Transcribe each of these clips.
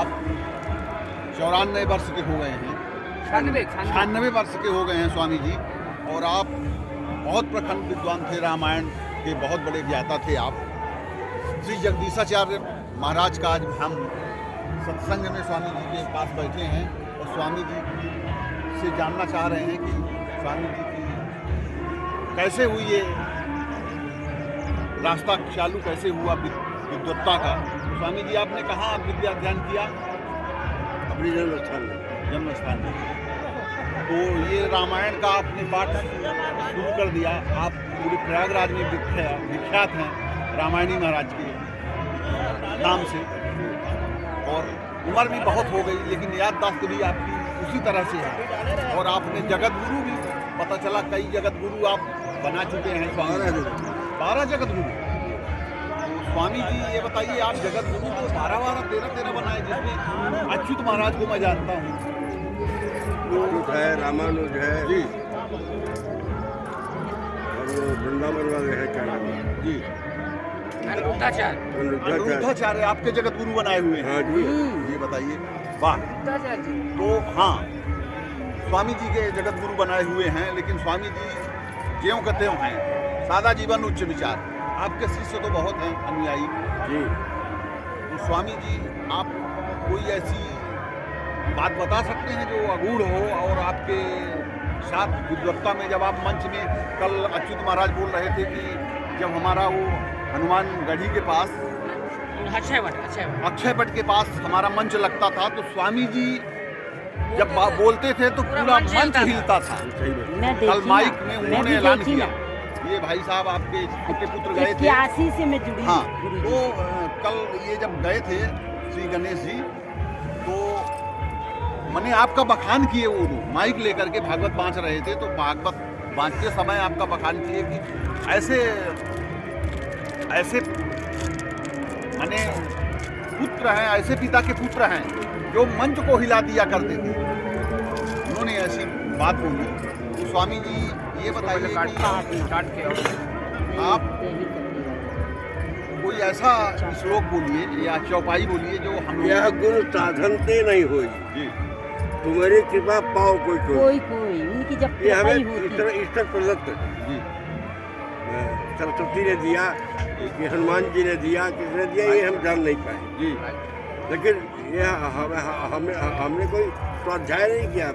आप 94 वर्ष के हो गए हैं, 96 वर्ष के हो गए हैं स्वामी जी, और आप बहुत प्रखंड विद्वान थे, रामायण के बहुत बड़े ज्ञाता थे आप। श्री जगदीशाचार्य महाराज का आज हम सत्संग में स्वामी जी के पास बैठे हैं और स्वामी जी से जानना चाह रहे हैं कि स्वामी जी की कैसे हुई ये रास्ता चालू, कैसे हुआ विद्वत्ता का। स्वामी जी आपने कहाँ आप विद्या अध्ययन किया? अपने जन्म स्थान में। तो ये रामायण का आपने पाठ शुरू कर दिया। आप पूरे प्रयागराज में विख्यात हैं रामायणी महाराज के नाम से, और उम्र भी बहुत हो गई लेकिन याददाश्त भी आपकी उसी तरह से है। और आपने जगत गुरु भी, पता चला कई जगत गुरु आप बना चुके हैं। 12 जगत गुरु। तो स्वामी जी ये बताइए, आप जगत गुरु तो 12 13 बनाए, जिसमें अच्युत महाराज को मैं जानता हूँ, अच्युत है, रामानुज है जी, और वो वृंदावन वाले है क्या नाम है? जी, अनुरुद्धाचार्य अनुरुद्धाचार्य आपके जगत गुरु बनाए हुए हैं। हाँ जी। ये बताइए, वाह। तो हाँ, स्वामी जी के जगत गुरु बनाए हुए हैं, लेकिन स्वामी जी ज्यों का त्यों हैं, सादा जीवन उच्च विचार। आपके शिष्य तो बहुत हैं, अनुयायी जी। तो स्वामी जी आप कोई ऐसी बात बता सकते हैं जो अगूढ़ हो, और आपके साथ विद्वत्ता में जब आप मंच में, कल अच्युत महाराज बोल रहे थे कि जब हमारा वो हनुमान गढ़ी के पास अक्षय वट के पास हमारा मंच लगता था, तो स्वामी जी जब बोलते थे तो पूरा मंच हिलता था। कल माइक में उन्होंने ऐलान किया। ये भाई साहब आपके छोटे पुत्र गए थे, 81 से मैं जुड़ी। हाँ, तो कल ये जब गए थे श्री गणेश जी, तो मैंने आपका बखान किए, वो माइक लेकर के भागवत बाँच रहे थे, तो भागवत बाँचते समय आपका बखान किए कि ऐसे माने पुत्र हैं, ऐसे पिता के पुत्र हैं जो मंच को हिला दिया करते थे। उन्होंने ऐसी बात बोली। तो स्वामी जी ये बताइए कि आप कोई ऐसा श्लोक बोलिए या चौपाई बोलिए जो हम यह गुण साधनते नहीं हुई जी, तुम्हारी कृपा पाओ कोई कोई उनकी जब ये हमें कृपा ही होती ईश्वर प्रदत्त जी, सरस्वती ने दिया कि हनुमान जी ने दिया, किसने दिया ये हम जान नहीं पाए जी, लेकिन यह हमने कोई स्वाध्याय नहीं किया,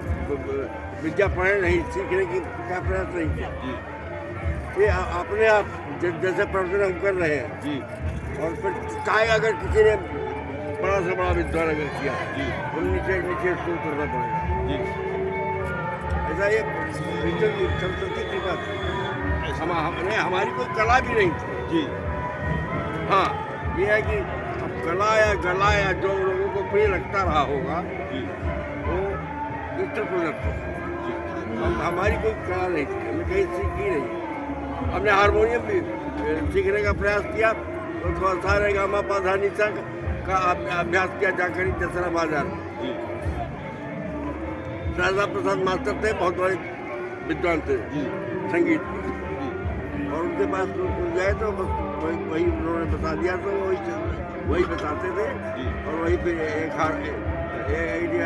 विद्या पढ़े नहीं, सीखने की क्या प्रयास नहीं किया जी, ये अपने आप जैसे प्रवचन हम कर रहे हैं जी, और फिर चाहे अगर किसी ने बड़ा से बड़ा विद्वान अगर किया जी, तो नीचे उसको करना पड़ेगा। जी, ऐसा ये सरस्वती की बात हमने, हमारी कोई कला भी नहीं थी जी, हाँ, ये है कि अब कला या गला या जो लोगों को प्रिय लगता रहा होगा जी, वो ईश्वर प्रदत्त होगा। हमारी कोई कला नहीं थी, हमने कहीं सीखी नहीं। हमने हारमोनियम भी सीखने का प्रयास किया, तो थोड़ा सारे गामा पाधा नीचा का अभ्यास किया जाकर दसरा बाजार में। जी, शारदा प्रसाद मास्टर थे, बहुत बड़े विद्वान थे जी, संगीत के, और उनके पास गए तो बस वही उन्होंने बता दिया, तो वही बताते थे, और वही फिर एक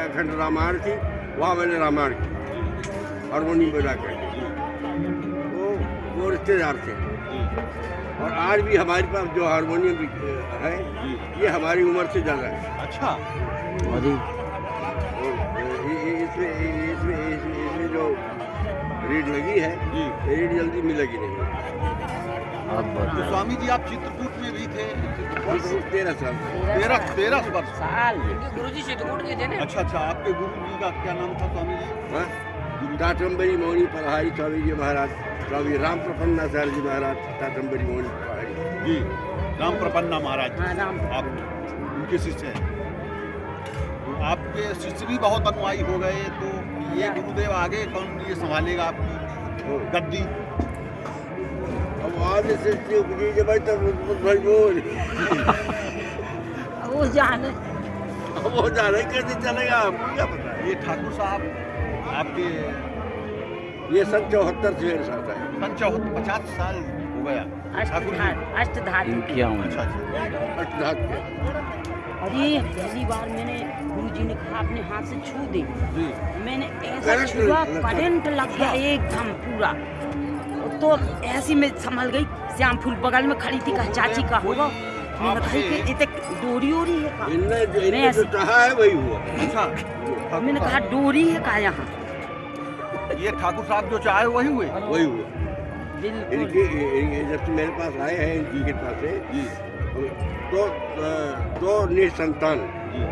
अखंड रामायण थी, वहाँ मैंने रामायण की हारमोनियम बजा कर, वो रिश्तेदार थे। और आज भी हमारे पास जो हारमोनियम है ये हमारी उम्र से ज़्यादा है। अच्छा, इसमें जो रीड लगी है, रीड जल्दी मिलेगी नहीं। तो स्वामी जी आप चित्रकूट में भी थे? 13 साल 13 वर्ष। गुरुजी चित्रकूट के थे ना। अच्छा, आपके गुरु जी का क्या नाम था स्वामी जी? टाटम्बरी मोहनी पलहारी स्वामी जी महाराज, स्वामी राम प्रपन्नाचार्य जी महाराज, टाटम्बरी मोहनी पलहारी जी, राम प्रपन्ना महाराज। हाँ, राम। आप उनके शिष्य हैं। तो आपके शिष्य भी बहुत अनुयायी हो गए, तो ये गुरुदेव आगे कौन ये संभालेगा आपकी गद्दी? अब आज से उपजी जब तक भाई बोल वो जाने कैसे चलेगा, आपको क्या पता है। ये ठाकुर साहब आपके ये सन 74 से मेरे साथ है। सन 50 साल हो गया ठाकुर जी। अष्टधारी अच्छा, अष्टधात के। और अरे पहली बार मैंने गुरुजी ने कहा अपने हाथ से छू दे, जी मैंने ऐसा करंट छुआ, लगा। करंट लग गया एकदम पूरा। तो ऐसी में संभल गई, श्याम फूल बगल में खड़ी थी, कहा चाची का होगा। मैंने कहा कि ये तो डोरी ओरी है का, इनने जो चाहा है वही हुआ। अच्छा मैंने कहा डोरी है का यहाँ। ये ठाकुर साहब जो चाहे वही हुए। वही हुआ। बिल्कुल इनकी जब से मेरे पास आए हैं इनकी कृपा से जी दो निसंतान जी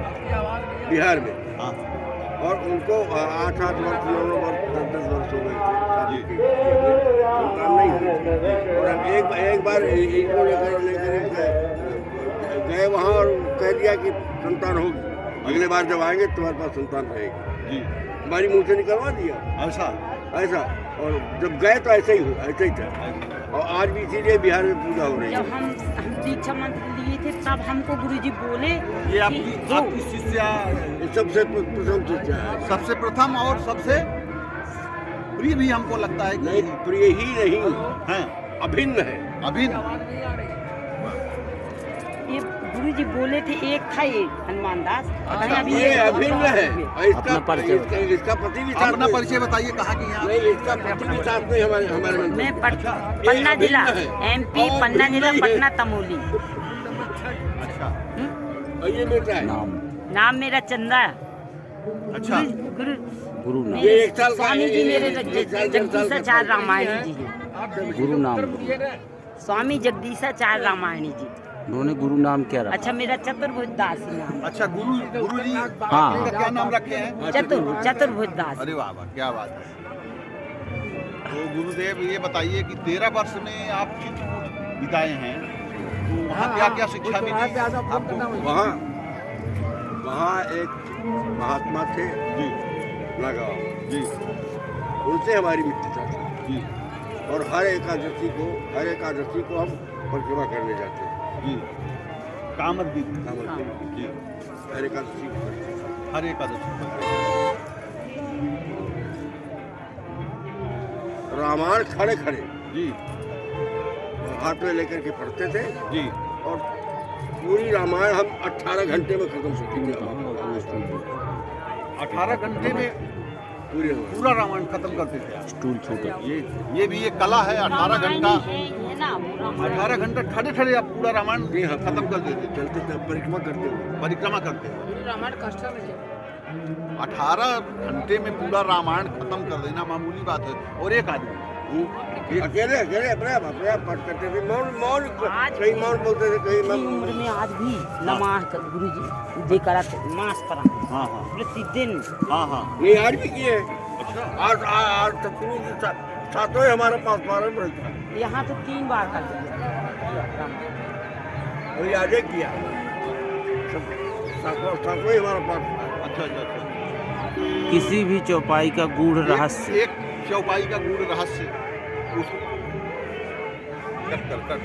बिहार में, हाँ और उनको 8-8 वर्ष 9 वर्ष 10-10 वर्ष हो गए थे शादी के, संतान नहीं हुई। और अब एक बार इनको लेकर गए वहाँ और कह दिया कि संतान होगी, अगले बार जब आएंगे तुम्हारे पास संतान रहेगी। जी हमारी मुँह से निकलवा दिया ऐसा ऐसा। और जब गए तो ऐसे ही हुआ, ऐसे ही था। और आज भी इसीलिए बिहार में पूजा हो रही है। जब हम दीक्षा मंत्र लिए थे तब हमको गुरुजी बोले ये कि आपकी शिष्या ये सबसे प्रथम शिक्षा है। सबसे प्रथम और सबसे प्रिय भी हमको लगता है कि नहीं, प्रिय ही नहीं, हैं अभिन्न है। अभिन्न। ये गुरुजी बोले थे, एक था ये हनुमान दास, ये अभिन्न है। और इसका पति भी साथ अपना में- परिचय बताइए, कहाँ की हैं आप? नहीं, इसका पति भी साथ में हमारे मंदिर। मैं अच्छा, पन्ना जिला, अभिन्न है। MP और पन्ना जिला, गुरु नहीं है। पटना तमोली। अच्छा और ये बेटा है। नाम मेरा चंदा है। अच्छा गुरु गुरु नाम ये 1 साल का स्वामी है, जी मेरे एक साल, 1 साल का। जगदीशाचार्य रामायणी जी हैं। गुरु नाम स्वामी जगदीशाचार्य रामायणी जी। उन्होंने गुरु नाम क्या रखा? अच्छा मेरा चतुर्भुज दास नाम, अच्छा गुरु जी हाँ। का क्या नाम रखे हैं? चतुर्भुज दास। अरे वाह वाह, क्या बात है। तो गुरुदेव ये बताइए कि 13 वर्ष में आप चित्रकूट बिताए हैं, तो वहाँ क्या क्या शिक्षा मिली आपको? वहाँ एक महात्मा थे जी नागाव, जी उनसे हमारी मित्रता थी। जी और हर एकादशी को हम परिक्रमा करने जाते हैं। जी कामद भी जी, हर एकादशी को। हर एकादशी रामायण खड़े खड़े जी हाथ में लेकर के पढ़ते थे, जी और पूरी रामायण हम 18 घंटे में खत्म करते थे। 18 घंटे में पूरी रामायण। पूरा रामायण खत्म करते थे आप। स्टूल छूटा। ये भी एक कला है। 18 घंटा है ना वो रामायण। 18 घंटा खड़े खड़े आप पूरा रामायण जी हाँ, खत्म कर देते थे, चलते थे परिक्रमा करते हुए। परिक्रमा करते हैं। रामायण कष्ट में 18 घंटे में पूरा रामायण खत्म कर देना मामूली बात है। और एक आदमी अकेले अपने आप पाठ करते थे। मौन आज कहीं मौन बोलते थे, कहीं इतनी उम्र में आज भी नमाज कर गुरुजी जी कराते मास पर हाँ हाँ प्रतिदिन। हाँ हाँ नहीं, आज भी किए। अच्छा आज तक सातों ही हमारे पास पारण रहता है। यहाँ तो 3 बार कर दिया रामायण। वही आज ही किया, सातों ही हमारे पास। अच्छा अच्छा अच्छा। किसी भी चौपाई का गूढ़ रहस्य। एक चौपाई का गूढ़ रहस्य कट कर